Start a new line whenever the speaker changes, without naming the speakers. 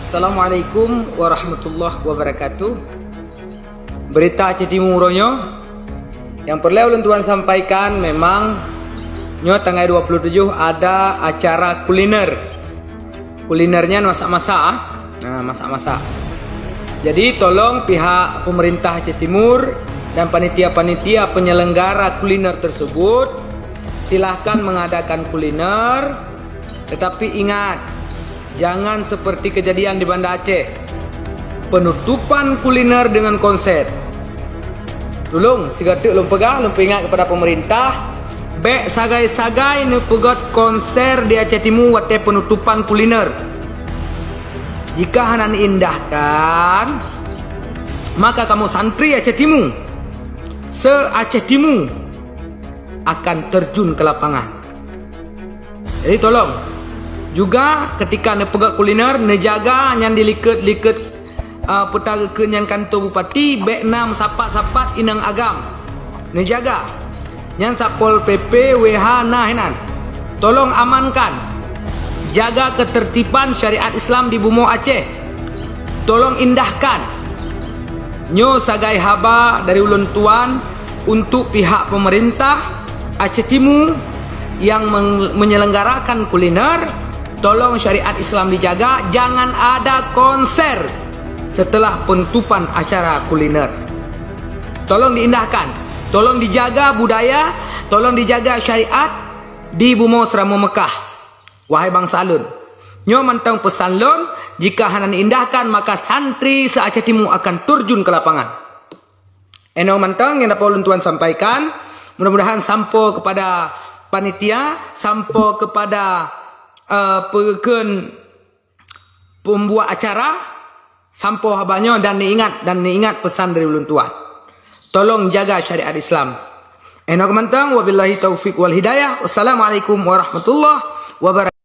Assalamualaikum warahmatullahi wabarakatuh. Berita Aceh Timur ronyo yang perlu ulun tuan sampaikan, memang nyo tanggal 27 ada acara kuliner. Kulinernya masak-masak. Nah, masak-masak. Jadi tolong pihak pemerintah Aceh Timur dan panitia-panitia penyelenggara kuliner tersebut silahkan mengadakan kuliner, tetapi ingat, jangan seperti kejadian di Banda Aceh, penutupan kuliner dengan konser. Tolong sigatik lom pegah, lom ingat kepada pemerintah, bek sagai-sagai ne pegot konser di Aceh Timur wate penutupan kuliner. Jika hanan indahkan, maka kamu santri Aceh Timur, se-Aceh Timur akan terjun ke lapangan. Jadi tolong juga ketika ne pegat kuliner, ne jaga nyan diliket-liket petara kenyan kantor bupati, bek nam sapat-sapat inang agam. Ne jaga nyan sapol PP WH nah henan. Tolong amankan, jaga ketertiban syariat Islam di Bumo Aceh. Tolong indahkan. Nyo sagai haba dari ulun tuan untuk pihak pemerintah Aceh Timur yang menyelenggarakan kuliner. Tolong syariat Islam dijaga, jangan ada konser setelah penutupan acara kuliner. Tolong diindahkan, tolong dijaga budaya, tolong dijaga syariat di Bumo Seramo Mekah. Wahai bangsa Alun, nyo mantang pesan lon, jika hanan indahkan maka santri se-Aceh Timur akan terjun ke lapangan. Eno mantang yang dapat ulun tuan sampaikan, mudah-mudahan sampo kepada panitia, sampo kepada pembuat acara, sampo habanyo, dan ingat pesan dari ulun tuan. Tolong jaga syariat Islam. Eno mantang, wabillahi taufiq wal hidayah. Wassalamualaikum warahmatullahi wabarakatuh.